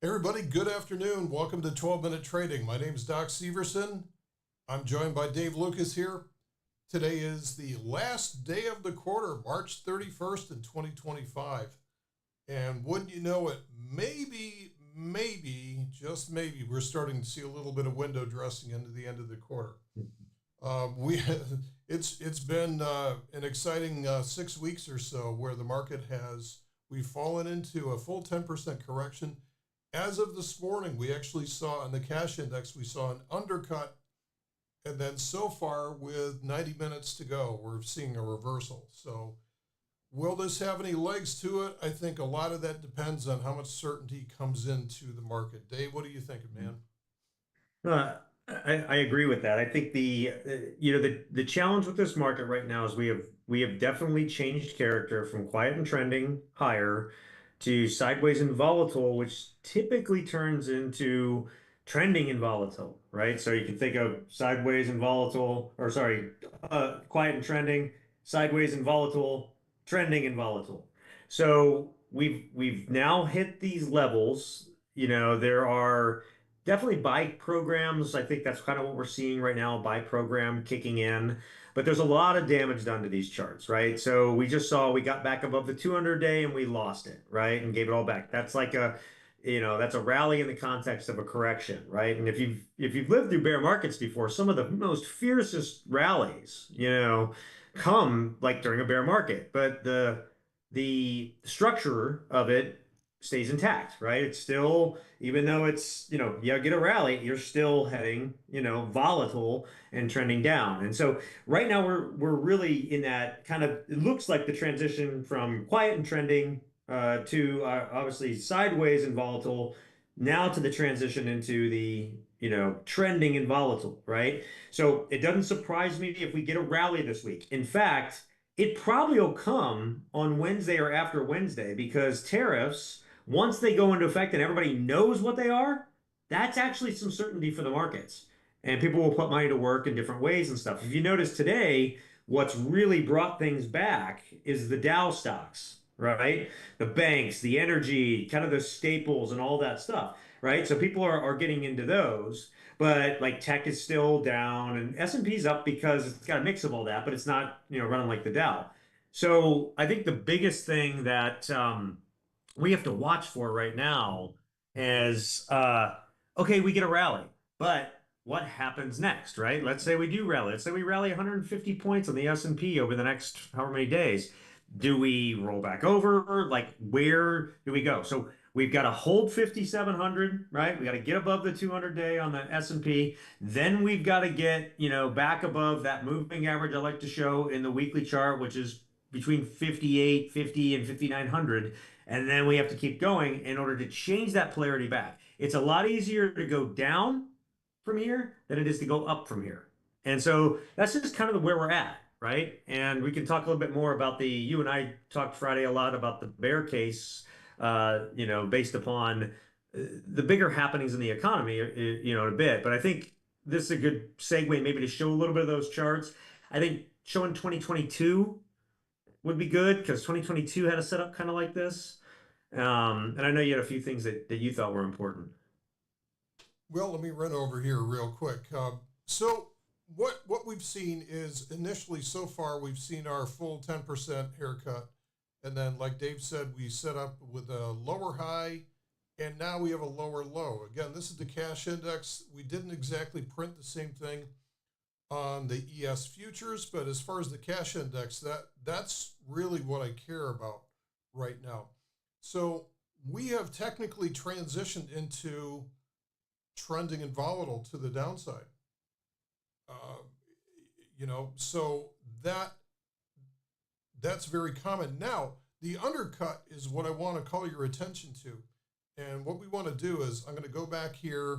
Everybody, good afternoon. Welcome to 12-Minute Trading. My name is Doc Severson. I'm joined by Dave Lukas here. Today is the last day of the quarter, March 31st in 2025. And wouldn't you know it, maybe, just maybe, we're starting to see a little bit of window dressing into the end of the quarter. We it's been an exciting 6 weeks or so where the market we've fallen into a full 10% correction. As of this morning, we actually saw on the cash index, we saw an undercut. And then so far, with 90 minutes to go, we're seeing a reversal. So will this have any legs to it? I think a lot of that depends on how much certainty comes into the market. Dave, what are you thinking, man? Uh, I agree with that. I think the challenge with this market right now is we have definitely changed character from quiet and trending higher to sideways and volatile, which typically turns into trending and volatile, right? So you can think of sideways and volatile, or sorry, quiet and trending, sideways and volatile, trending and volatile. So we've now hit these levels. There are definitely buy programs. I think that's kind of what we're seeing right now, buy program kicking in. But there's a lot of damage done to these charts, right? So we just saw we got back above the 200-day and we lost it, right? And gave it all back. That's like that's a rally in the context of a correction, right? And if you've lived through bear markets before, some of the most fiercest rallies, come like during a bear market. But the structure of it stays intact, right? It's still, even though you get a rally, you're still heading, volatile and trending down. And so right now we're really in that kind of, it looks like the transition from quiet and trending to obviously sideways and volatile, now to the transition into the, trending and volatile, right? So it doesn't surprise me if we get a rally this week. In fact, it probably will come on Wednesday or after Wednesday because tariffs, once they go into effect and everybody knows what they are, that's actually some certainty for the markets. And people will put money to work in different ways and stuff. If you notice today, what's really brought things back is the Dow stocks, right? The banks, the energy, kind of the staples and all that stuff, right? So people are getting into those. But like tech is still down and S&P's up because it's got a mix of all that, but it's not, running like the Dow. So I think the biggest thing that we have to watch for right now is okay, we get a rally, but what happens next, right? Let's say we do rally. Let's say we rally 150 points on the S&P over the next however many days. Do we roll back over? Like, where do we go? So we've got to hold 5,700, right? We got to get above the 200-day on the S&P. Then we've got to get, back above that moving average I like to show in the weekly chart, which is between 5850 and 5,900. And then we have to keep going in order to change that polarity back. It's a lot easier to go down from here than it is to go up from here. And so that's just kind of where we're at, right? And we can talk a little bit more about you and I talked Friday a lot about the bear case, based upon the bigger happenings in the economy, in a bit. But I think this is a good segue maybe to show a little bit of those charts. I think showing 2022 would be good because 2022 had a setup kind of like this. And I know you had a few things that you thought were important. Well, let me run over here real quick. So what we've seen is initially so far we've seen our full 10% haircut, and then like Dave said, we set up with a lower high, and now we have a lower low. Again, this is the cash index. We didn't exactly print the same thing on the ES futures, but as far as the cash index, that's really what I care about right now. So we have technically transitioned into trending and volatile to the downside. Uh, so that's very common. Now, the undercut is what I want to call your attention to. And what we want to do is I'm going to go back here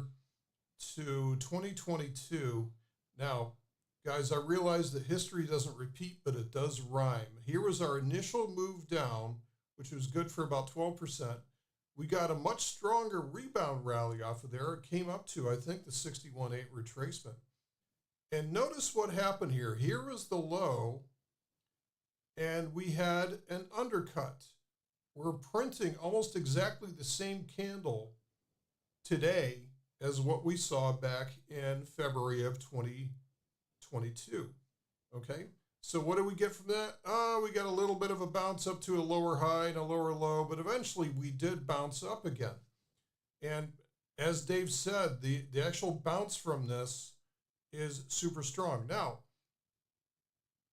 to 2022. Now, guys, I realize that history doesn't repeat, but it does rhyme. Here was our initial move down, which was good for about 12%. We got a much stronger rebound rally off of there. It came up to, I think, the 61.8 retracement. And notice what happened here. Here was the low, and we had an undercut. We're printing almost exactly the same candle today as what we saw back in February of 2022. Okay, so what do we get from that? We got a little bit of a bounce up to a lower high and a lower low, but eventually we did bounce up again. And as Dave said, the actual bounce from this is super strong. Now,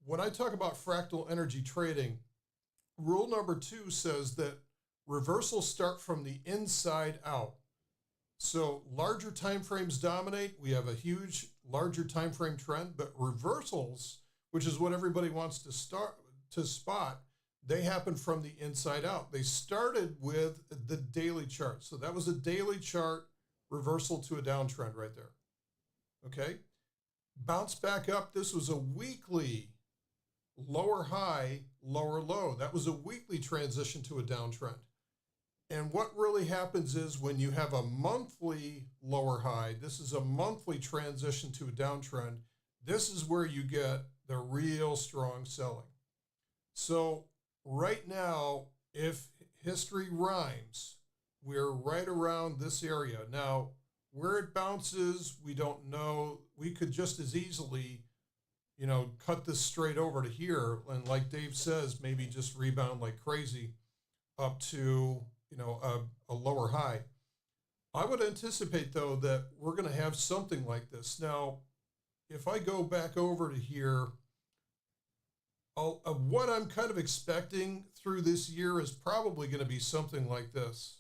when I talk about fractal energy trading, rule number 2 says that reversals start from the inside out. So larger time frames dominate. We have a huge, larger time frame trend, but reversals, which is what everybody wants to spot, they happen from the inside out. They started with the daily chart. So that was a daily chart reversal to a downtrend right there. Okay. Bounce back up. This was a weekly lower high, lower low. That was a weekly transition to a downtrend. And what really happens is when you have a monthly lower high, this is a monthly transition to a downtrend. This is where you get the real strong selling. So right now, if history rhymes, we're right around this area. Now, where it bounces, we don't know. We could just as easily, cut this straight over to here. And like Dave says, maybe just rebound like crazy up to, a lower high. I would anticipate, though, that we're going to have something like this. Now, if I go back over to here, what I'm kind of expecting through this year is probably going to be something like this.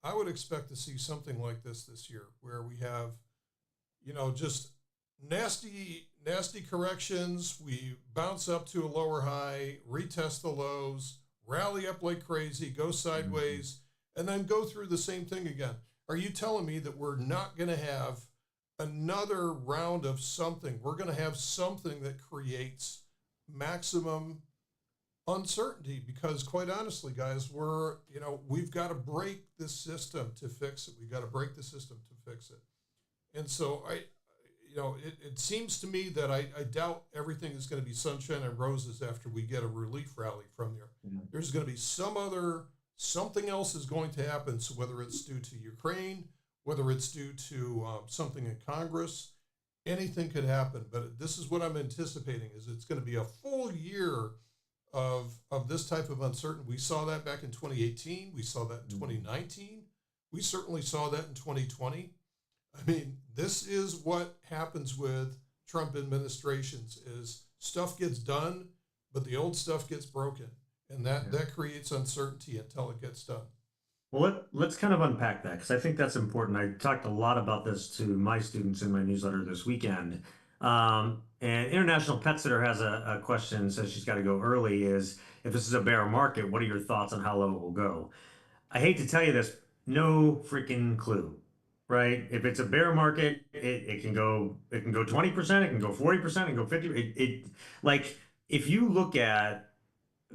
I would expect to see something like this year, where we have, just nasty corrections. We bounce up to a lower high, retest the lows, rally up like crazy, go sideways, and then go through the same thing again. Are you telling me that we're not going to have another round of something? We're going to have something that creates maximum uncertainty, because quite honestly, guys, we've got to break this system to fix it. We've got to break the system to fix it. And so it seems to me that I doubt everything is going to be sunshine and roses after we get a relief rally from there. Yeah. There's going to be something else is going to happen. So whether it's due to Ukraine, whether it's due to something in Congress, anything could happen. But this is what I'm anticipating, is it's going to be a full year of this type of uncertainty. We saw that back in 2018. We saw that in 2019. We certainly saw that in 2020. I mean, this is what happens with Trump administrations, is stuff gets done, but the old stuff gets broken. And that creates uncertainty until it gets done. Well, let's kind of unpack that, because I think that's important. I talked a lot about this to my students in my newsletter this weekend. And International Pet Sitter has a question, says she's got to go early, is if this is a bear market, what are your thoughts on how low it will go? I hate to tell you this, no freaking clue, right? If it's a bear market, it can go 20%, it can go 40%, it can go 50%. Like, if you look at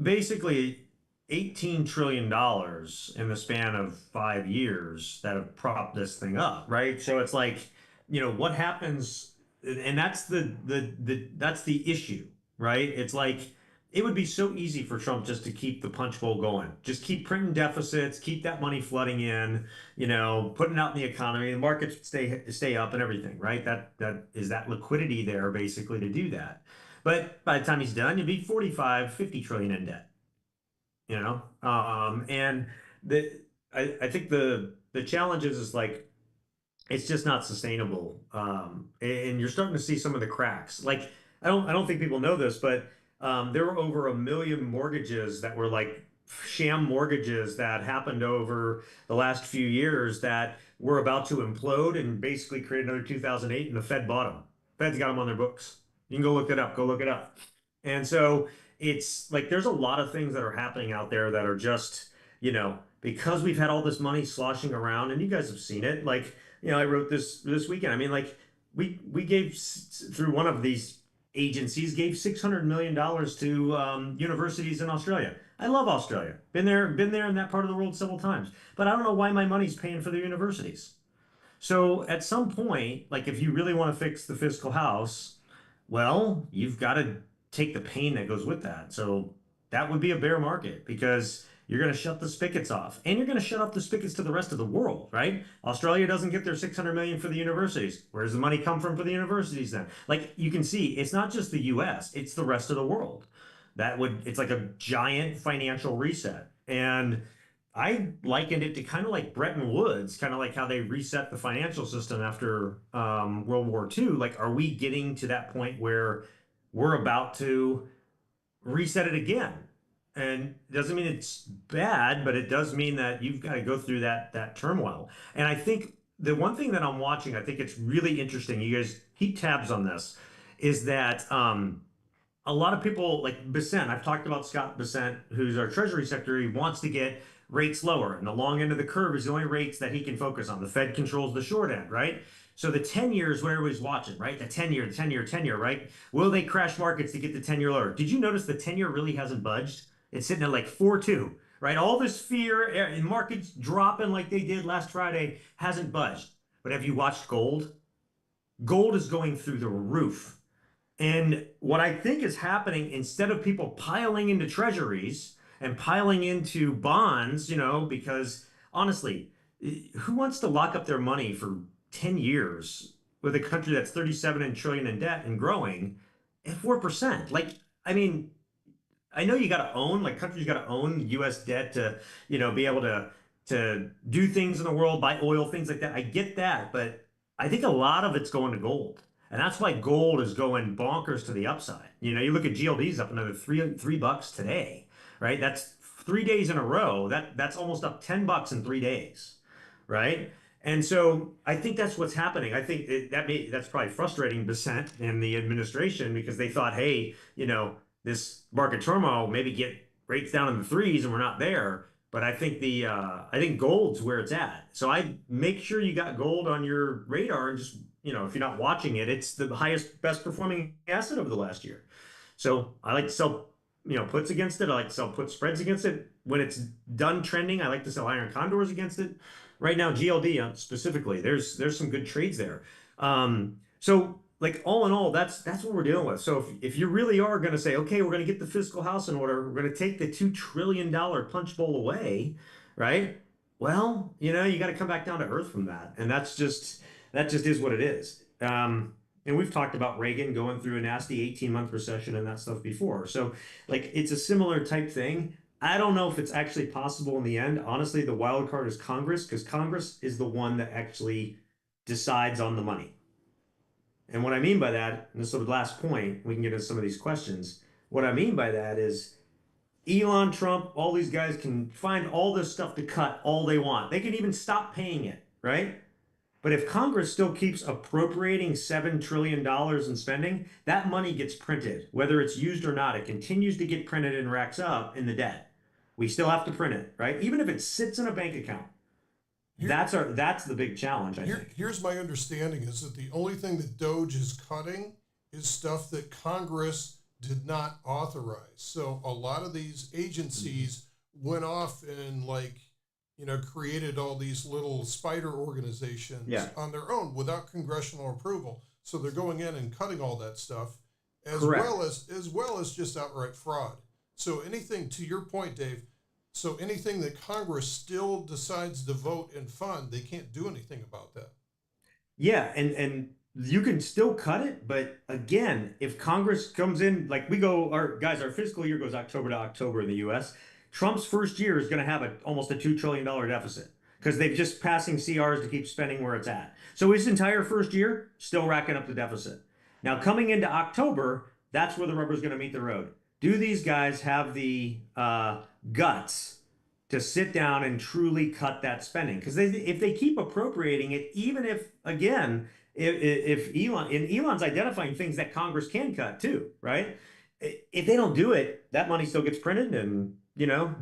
basically $18 trillion in the span of 5 years that have propped this thing up, right? So it's like, what happens, and that's the issue, right? It's like, it would be so easy for Trump just to keep the punch bowl going, just keep printing deficits, keep that money flooding in, putting it out in the economy, the markets stay up and everything, right? That is that liquidity there basically to do that. But by the time he's done, you'd be 45, 50 trillion in debt, and I think the challenge is like, it's just not sustainable. And you're starting to see some of the cracks. Like, I don't think people know this, but there were over 1 million mortgages that were like sham mortgages that happened over the last few years that were about to implode and basically create another 2008, and the Fed bought them. Fed's got them on their books. You can go look it up. Go look it up. And so it's like, there's a lot of things that are happening out there that are just, because we've had all this money sloshing around, and you guys have seen it. Like, I wrote this weekend. I mean, like, we gave, through one of these agencies, gave $600 million to universities in Australia. I love Australia. Been there in that part of the world several times. But I don't know why my money's paying for the universities. So at some point, like, if you really want to fix the fiscal house, you've got to take the pain that goes with that. So that would be a bear market, because you're going to shut the spigots off, and you're going to shut off the spigots to the rest of the world, right? Australia doesn't get their 600 million for the universities. Where does the money come from for the universities then? Like you can see, it's not just the US, it's the rest of the world. It's like a giant financial reset. And I likened it to kind of like Bretton Woods, kind of like how they reset the financial system after World War II. Like, are we getting to that point where we're about to reset it again? And it doesn't mean it's bad, but it does mean that you've got to go through that turmoil. And I think the one thing that I'm watching, I think it's really interesting. You guys keep tabs on this, is that a lot of people like Bessent, I've talked about Scott Bessent, who's our Treasury Secretary, wants to get rates lower. And the long end of the curve is the only rates that he can focus on. The Fed controls the short end, right? So the 10 year is what everybody's watching, right? The 10 year, the 10 year, 10 year, right? Will they crash markets to get the 10 year lower? Did you notice the 10 year really hasn't budged? It's sitting at like 4.2, right? All this fear and markets dropping like they did last Friday hasn't budged. But have you watched gold? Gold is going through the roof. And what I think is happening, instead of people piling into treasuries and piling into bonds, because honestly, who wants to lock up their money for 10 years with a country that's 37 trillion in debt and growing at 4%? Like, I mean, I know you got to own, like countries got to own U.S. debt to, be able to do things in the world, buy oil, things like that. I get that, but I think a lot of it's going to gold. And that's why gold is going bonkers to the upside. You look at GLD's up another three bucks today, right? That's 3 days in a row. That's almost up $10 in 3 days, right? And so I think that's what's happening. I think that's probably frustrating Dissent and the administration because they thought, hey, this market turmoil maybe get rates down in the threes and we're not there. But I think I think gold's where it's at. So I make sure you got gold on your radar and just if you're not watching it, it's the highest, best performing asset over the last year. So I like to sell, puts against it. I like to sell put spreads against it. When it's done trending, I like to sell iron condors against it. Right now, GLD specifically, there's some good trades there. So like all in all, that's what we're dealing with. So if you really are going to say, okay, we're going to get the fiscal house in order, we're going to take the $2 trillion punch bowl away, right? Well, you got to come back down to earth from that, and that just is what it is. And we've talked about Reagan going through a nasty 18-month recession and that stuff before. So like it's a similar type thing. I don't know if it's actually possible in the end. Honestly, the wild card is Congress because Congress is the one that actually decides on the money. And what I mean by that, and this is the last point, we can get into some of these questions. What I mean by that is Elon, Trump, all these guys can find all this stuff to cut all they want. They can even stop paying it, right? But if Congress still keeps appropriating $7 trillion in spending, that money gets printed. Whether it's used or not, it continues to get printed and racks up in the debt. We still have to print it, right? Even if it sits in a bank account. That's the big challenge, I think. Here's my understanding is that the only thing that Doge is cutting is stuff that Congress did not authorize. So a lot of these agencies went off and created all these little spider organizations on their own without congressional approval. So they're going in and cutting all that stuff as well as just outright fraud. So anything, to your point, Dave, so anything that Congress still decides to vote and fund, they can't do anything about that. Yeah, and you can still cut it, but again, if Congress comes in, like our fiscal year goes October to October in the US. Trump's first year is going to have almost a $2 trillion deficit because they've just passing CRs to keep spending where it's at. So his entire first year, still racking up the deficit. Now coming into October, that's where the rubber's going to meet the road. Do these guys have the guts to sit down and truly cut that spending? Because if they keep appropriating it, even if, again, if Elon's identifying things that Congress can cut too, right? If they don't do it, that money still gets printed and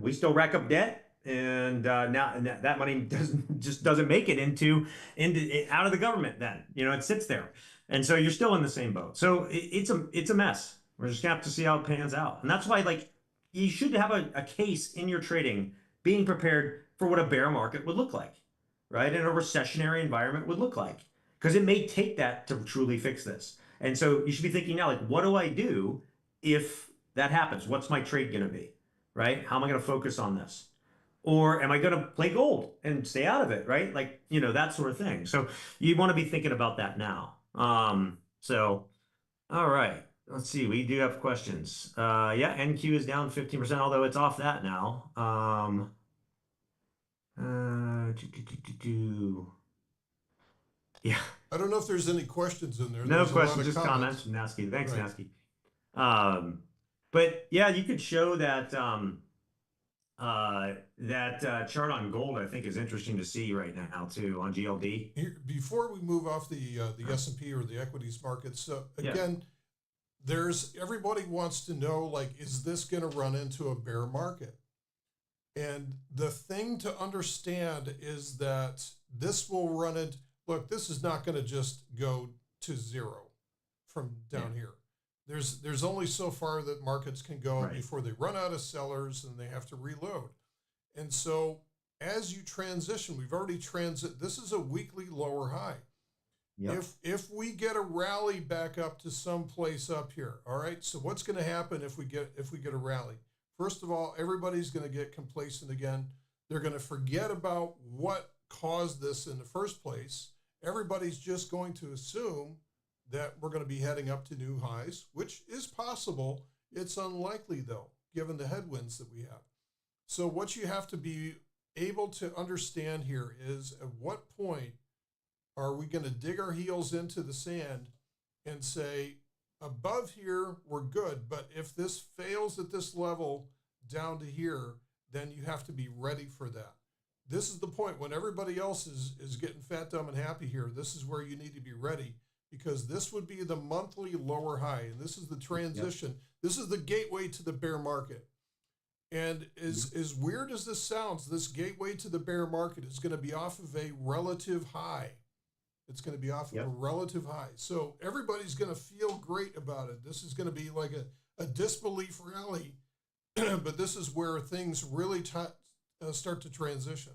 we still rack up debt, and that money doesn't make it into out of the government. Then it sits there, and so you're still in the same boat. So it's a mess. We're just gonna have to see how it pans out, and that's why you should have a case in your trading, being prepared for what a bear market would look like, right? And a recessionary environment would look like, because it may take that to truly fix this. And so you should be thinking now, what do I do if that happens? What's my trade gonna be? Right? How am I going to focus on this? or am I going to play gold and stay out of it, right? Like, that sort of thing. So you want to be thinking about that now. So all right. Let's see. We do have questions. Yeah, NQ is down 15%, although it's off that now. Yeah, I don't know if there's any questions in there. no There's a lot questions, of just comments comments. from Nasky. Thanks, Right. Nasky. But yeah, you could show that chart on gold, I think is interesting to see right now too on GLD. Here, before we move off the S&P or the equities markets, Yeah, again, there's everybody wants to know, like, is this going to run into a bear market? And the thing to understand is that this will run it. Look, this is not going to just go to zero from yeah, down here. There's only so far that markets can go right. before they run out of sellers and they have to reload. And so as you transition, we've already transit. This is a weekly lower high. Yep. If we get a rally back up to some place up here, all right. So what's going to happen if we get a rally? First of all, everybody's going to get complacent again. They're going to forget about what caused this in the first place. Everybody's just going to assume that we're going to be heading up to new highs, which is possible. It's unlikely though, given the headwinds that we have. So what you have to be able to understand here is at what point are we going to dig our heels into the sand and say, above here, we're good. But if this fails at this level down to here, then you have to be ready for that. This is the point when everybody else is getting fat, dumb, and happy here. This is where you need to be ready because this would be the monthly lower high. And this is the Yep. transition. This is the gateway to the bear market. And as weird as this sounds, this gateway to the bear market is going to be off of a relative high. It's going to be off of a Yep. relative high. So everybody's going to feel great about it. This is going to be like a disbelief rally, but this is where things really start to transition.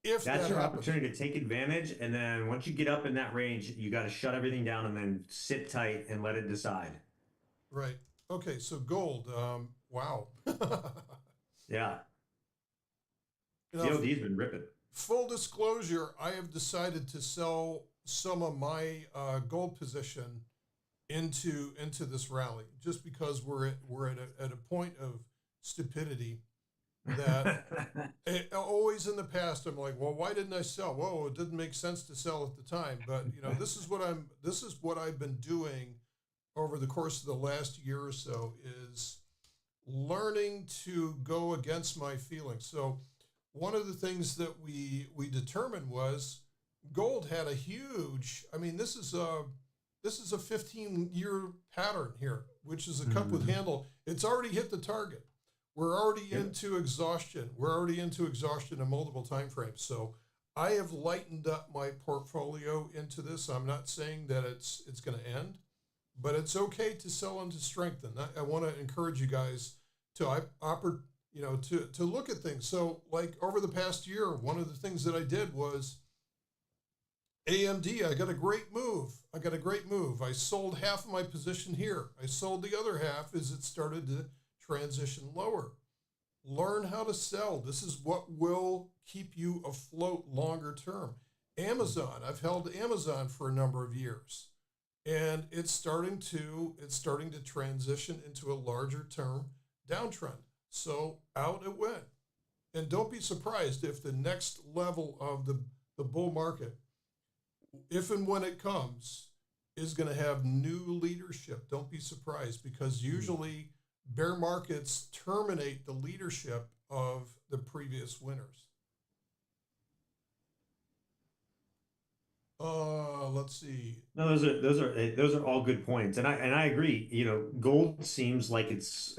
If That's that your happens. opportunity to take advantage. And then once you get up in that range, you got to shut everything down and then sit tight and let it decide. Right. Okay, so gold. Wow. Yeah. Now, GLD's been ripping. full disclosure, I have decided to sell some of my gold position into this rally just because we're at a point of stupidity that always in the past I'm like, well, why didn't I sell? Well, it didn't make sense to sell at the time, but this is what I've been doing over the course of the last year or so is learning to go against my feelings. So one of the things that we determined was gold had a huge. I mean, this is a 15-year pattern here, which is a cup with Mhm. handle. It's already hit the target. We're already Yep. into exhaustion. We're already into exhaustion in multiple time frames. So I have lightened up my portfolio into this. I'm not saying that it's going to end, but it's okay to sell and to strengthen. I want to encourage you guys to to look at things. So like over the past year, one of the things that I did was AMD. I got a great move. I sold half of my position here. I sold the other half as it started to transition lower. Learn how to sell. This is what will keep you afloat longer term. Amazon. I've held Amazon for a number of years, and it's starting to transition into a larger term downtrend. So out it went. And don't be surprised if the next level of the bull market, if and when it comes, is going to have new leadership. Don't be surprised because usually bear markets terminate the leadership of the previous winners. Let's see. No, those are all good points, and I agree. Gold seems like it's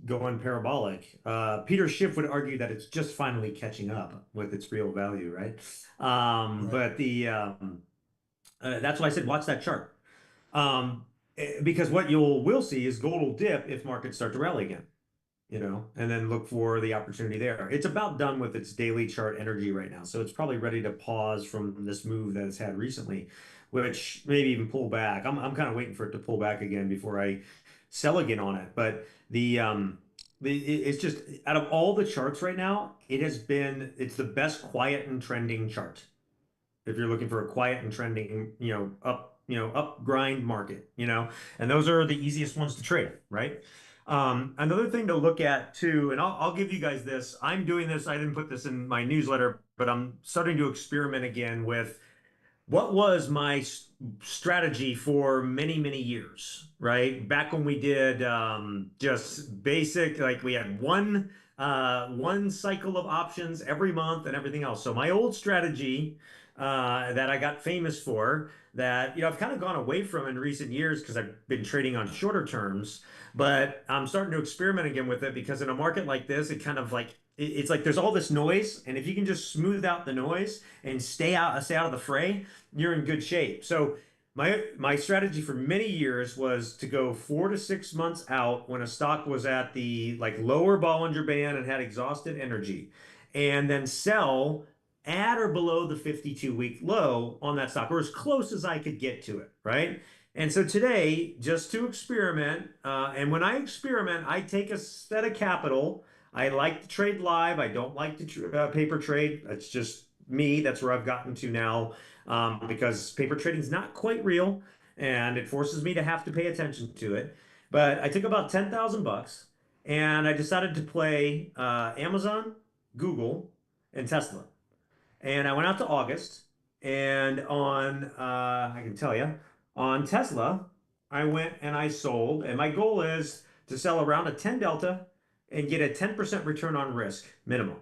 going parabolic. Peter Schiff would argue that it's just finally catching up with its real value, right? Right. But that's why I said watch that chart, because what will see is gold will dip if markets start to rally again. And then look for the opportunity there. It's about done with its daily chart energy right now. So it's probably ready to pause from this move that it's had recently, which maybe even pull back. I'm kind of waiting for it to pull back again before I sell again on it. But It's just out of all the charts right now, it's the best quiet and trending chart. If you're looking for a quiet and trending, up grind market, and those are the easiest ones to trade, right? Another thing to look at too, and I'll give you guys this. I'm doing this. I didn't put this in my newsletter, but I'm starting to experiment again with what was my strategy for many, many years, right? Back when we did just basic, like we had one cycle of options every month and everything else. So my old strategy that I got famous for, that I've kind of gone away from in recent years because I've been trading on shorter terms, but I'm starting to experiment again with it because in a market like this, it kind of like it's like there's all this noise, and if you can just smooth out the noise and stay out of the fray, you're in good shape. So my strategy for many years was to go 4 to 6 months out when a stock was at the like lower Bollinger Band and had exhausted energy, and then sell at or below the 52-week low on that stock, or as close as I could get to it, right? And so today, just to experiment, and when I experiment, I take a set of capital. I like to trade live. I don't like to paper trade. That's just me. That's where I've gotten to now, because paper trading is not quite real, and it forces me to have to pay attention to it. But I took about 10,000 bucks, and I decided to play Amazon, Google, and Tesla. And I went out to August, and I can tell you, on Tesla, I went and I sold, and my goal is to sell around a 10 delta and get a 10% return on risk minimum.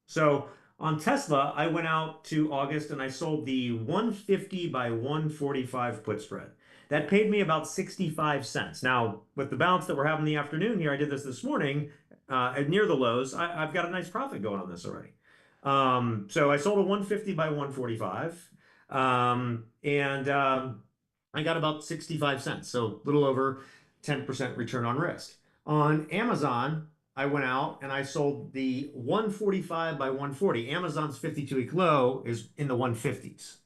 So on Tesla, I went out to August and I sold the 150 by 145 put spread. That paid me about 65 cents. Now, with the bounce that we're having in the afternoon here, I did this morning near the lows. I've got a nice profit going on this already. So I sold a 150 by 145, and I got about 65 cents, so a little over 10% return on risk. On Amazon, I went out and I sold the 145 by 140. Amazon's 52-week low is in the 150s.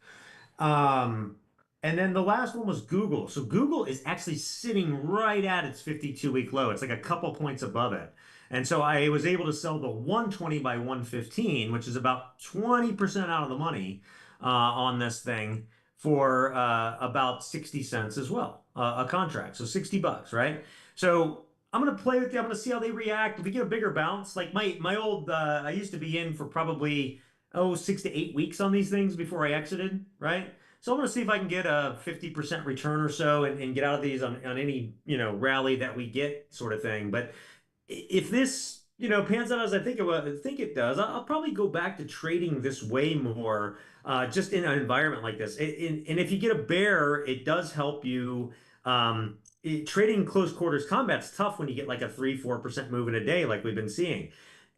And then the last one was Google. So Google is actually sitting right at its 52-week low. It's like a couple points above it. And so I was able to sell the 120 by 115, which is about 20% out of the money on this thing for about 60 cents as well, a contract. So 60 bucks, right? So I'm going to play with you. I'm going to see how they react. If we get a bigger bounce, like my old, I used to be in for probably, 6 to 8 weeks on these things before I exited, right? So I'm going to see if I can get a 50% return or so and get out of these on any, rally that we get sort of thing. But if this, pans out as I think it does, I'll probably go back to trading this way more, just in an environment like this. And if you get a bear, it does help you. Trading close quarters combat's tough when you get like a 3-4% move in a day, like we've been seeing.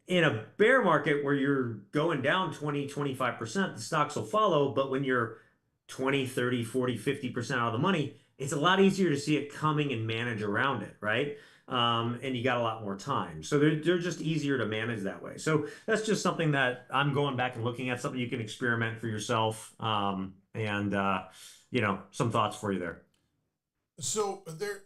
In a bear market where you're going down 20-25%, the stocks will follow. But when you're 20, 30, 40, 50% out of the money, it's a lot easier to see it coming and manage around it, right? And you got a lot more time. So they're just easier to manage that way. So that's just something that I'm going back and looking at, something you can experiment for yourself. And some thoughts for you there. So there,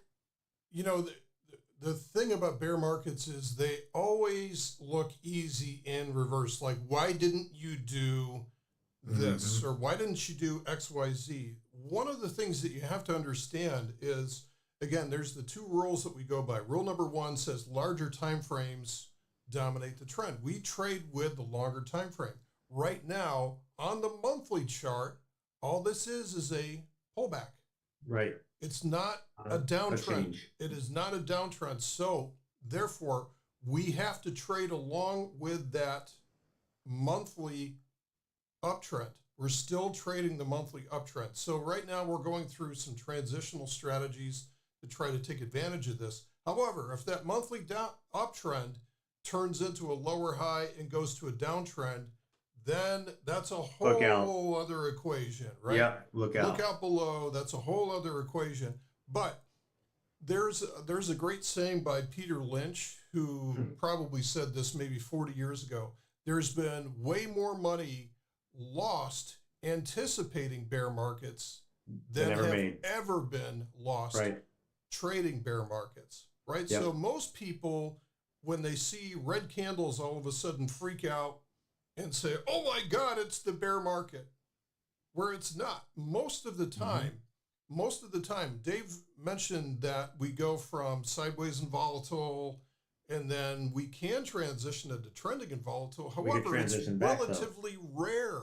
the thing about bear markets is they always look easy in reverse. Like, why didn't you do this? Mm-hmm. Or why didn't you do XYZ? One of the things that you have to understand is, again, there's the two rules that we go by. Rule number one says larger time frames dominate the trend. We trade with the longer time frame. Right now, on the monthly chart, all this is a pullback. Right. It's not a downtrend. It is not a downtrend. So, therefore, we have to trade along with that monthly uptrend. We're still trading the monthly uptrend. So right now we're going through some transitional strategies to try to take advantage of this. However, if that monthly uptrend turns into a lower high and goes to a downtrend, then that's a whole other equation, right? Yeah, look out. Look out below. That's a whole other equation. But there's a great saying by Peter Lynch, who probably said this maybe 40 years ago. There's been way more money lost anticipating bear markets than have ever been lost trading bear markets, right? Yep. So most people when they see red candles all of a sudden freak out and say, oh my God, it's the bear market, where it's not. Most of the time, Dave mentioned that we go from sideways and volatile, and then we can transition into trending and volatile. We could However, it's transition back though. relatively rare.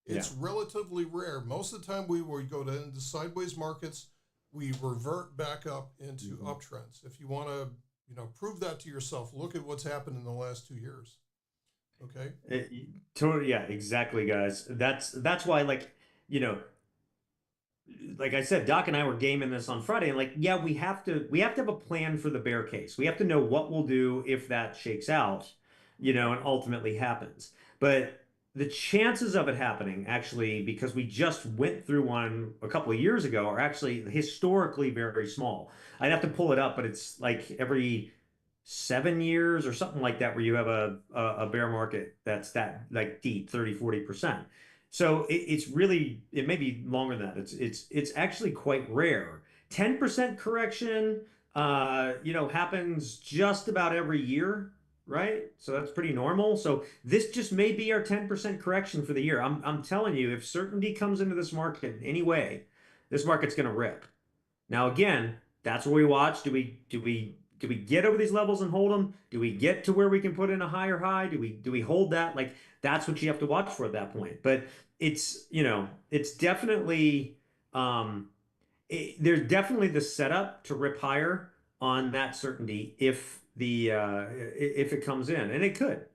Yeah. It's relatively rare. Most of the time, we go into sideways markets, we revert back up into uptrends. If you want to, prove that to yourself, look at what's happened in the last 2 years. Okay. Totally, yeah, exactly, guys. That's why, like I said, Doc and I were gaming this on Friday, and yeah, we have to have a plan for the bear case. We have to know what we'll do if that shakes out, and ultimately happens. But the chances of it happening, actually, because we just went through one a couple of years ago, are actually historically very small. I'd have to pull it up, but it's like every 7 years or something like that, where you have a bear market that's that like deep 30-40%. So it's really, it may be longer than that. It's actually quite rare. 10% correction, happens just about every year, right? So that's pretty normal. So this just may be our 10% correction for the year. I'm telling you, if certainty comes into this market in any way, this market's going to rip. Now, again, that's what we watch. Do we get over these levels and hold them? Do we get to where we can put in a higher high? Do we hold that? Like, that's what you have to watch for at that point. But it's definitely there's definitely the setup to rip higher on that certainty if it comes in, and it could.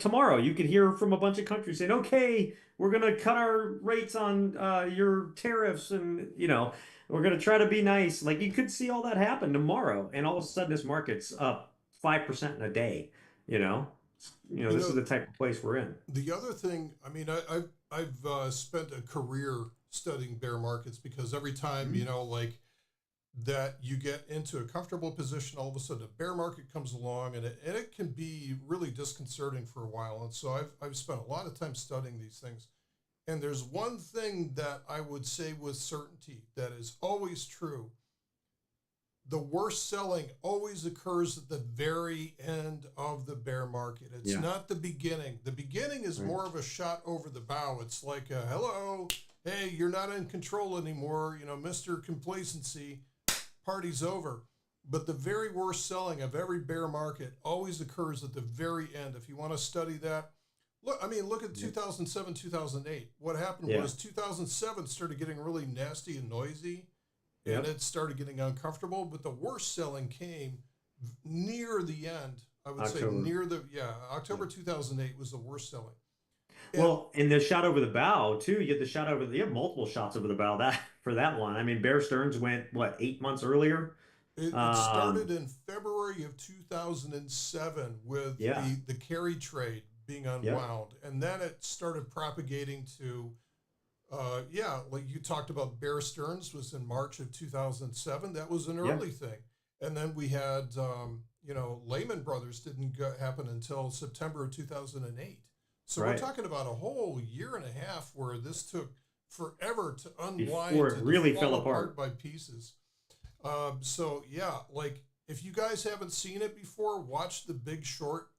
Tomorrow you could hear from a bunch of countries saying, "Okay, we're going to cut our rates on your tariffs, and we're going to try to be nice." Like, you could see all that happen tomorrow, and all of a sudden this market's up 5% in a day. This is the type of place we're in. The other thing, I mean, I've spent a career studying bear markets, because every time, like that you get into a comfortable position, all of a sudden a bear market comes along, and it can be really disconcerting for a while. And so I've spent a lot of time studying these things. And there's one thing that I would say with certainty that is always true. The worst selling always occurs at the very end of the bear market. It's not the beginning. The beginning is more of a shot over the bow. It's like, hello, hey, you're not in control anymore, Mr. Complacency, party's over. But the very worst selling of every bear market always occurs at the very end. If you want to study that, look at 2007, 2008. What happened was 2007 started getting really nasty and noisy, and it started getting uncomfortable. But the worst selling came near the end. I would say October 2008 was the worst selling. And the shot over the bow too. You have multiple shots over the bow for that one. I mean, Bear Stearns went, what, 8 months earlier? It started in February of 2007 with the carry trade being unwound, and then it started propagating to like you talked about. Bear Stearns was in March of 2007. That was an early thing. And then we had Lehman Brothers didn't happen until September of 2008. So we're talking about a whole year and a half where this took forever to unwind, before it really fell apart by pieces. Like, if you guys haven't seen it before, watch The Big Short.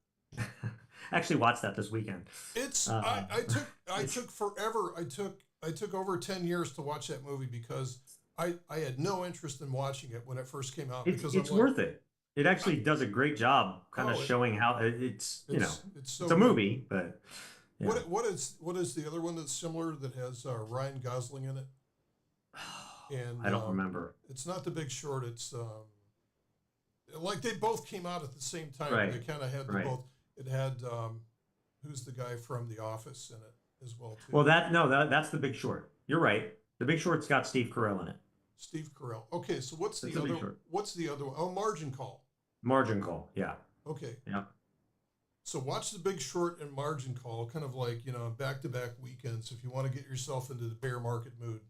Actually watched that this weekend. It's I took forever. I took over 10 years to watch that movie, because I had no interest in watching it when it first came out, because it's worth it. It actually does a great job kind of showing how it's a movie, but what is the other one that's similar that has Ryan Gosling in it? And I don't remember. It's not The Big Short. It's like they both came out at the same time. Right. They kind of had both. It had who's the guy from The Office in it as well too. Well, that's The Big Short. You're right. The Big Short's got Steve Carell in it. Steve Carell. Okay, so what's the other? What's the other one? Oh, Margin Call. Margin Call. Yeah. Okay. Yeah. So watch The Big Short and Margin Call, kind of like, back-to-back weekends if you want to get yourself into the bear market mood.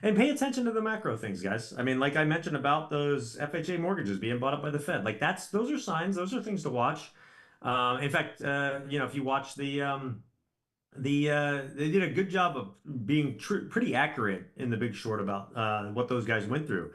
And pay attention to the macro things, guys. I mean, like I mentioned about those FHA mortgages being bought up by the Fed, like those are signs, those are things to watch. In fact, if you watch they did a good job of being pretty accurate in The Big Short about what those guys went through.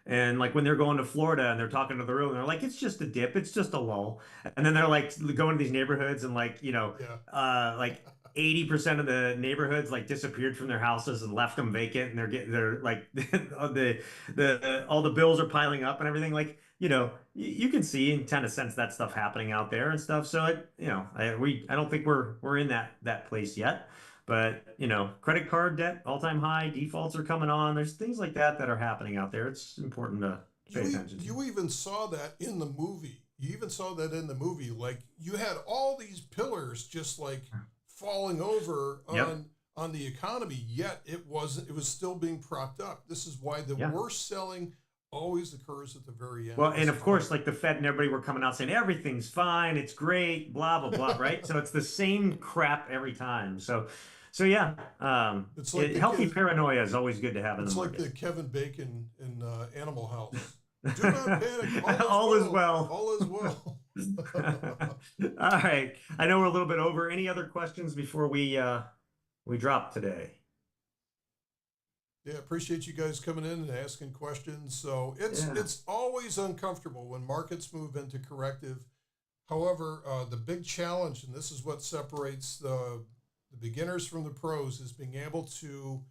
And like when they're going to Florida and they're talking to the real, and they're like, it's just a dip, it's just a lull. And then they're like going to these neighborhoods and like, Yeah. like 80% of the neighborhoods like disappeared from their houses and left them vacant, and they're like the all the bills are piling up and everything. Like, you can see and kind of sense that stuff happening out there and stuff. So I don't think we're in that place yet. But, credit card debt, all-time high, defaults are coming on. There's things like that are happening out there. It's important to pay attention to. You even saw that in the movie. You even saw that in the movie. Like you had all these pillars just like falling over Yep. on the economy, yet it wasn't. It was still being propped up. This is why the Yeah. worst selling always occurs at the very end. Well, and This of is course, why. like the Fed and everybody were coming out saying everything's fine, it's great, blah blah blah, right? So it's the same crap every time. So yeah, It's like healthy paranoia is always good to have in the it's like the market. Kevin Bacon in Animal House. Do not panic. All is well. All is well. All right. I know we're a little bit over. Any other questions before we drop today? Yeah, appreciate you guys coming in and asking questions. So it's always uncomfortable when markets move into corrective. However, the big challenge, and this is what separates the beginners from the pros, is being able to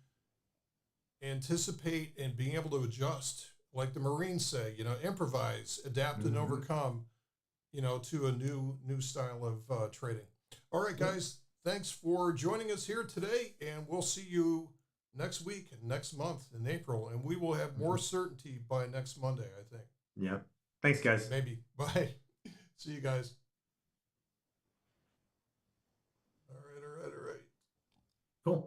anticipate and being able to adjust. Like the Marines say, improvise, adapt, and overcome. To a new style of trading. All right, guys, thanks for joining us here today, and we'll see you next week and next month in April, and we will have more certainty by next Monday, I think. Yeah. Thanks, guys. Maybe. Bye. See you guys. All right. Cool.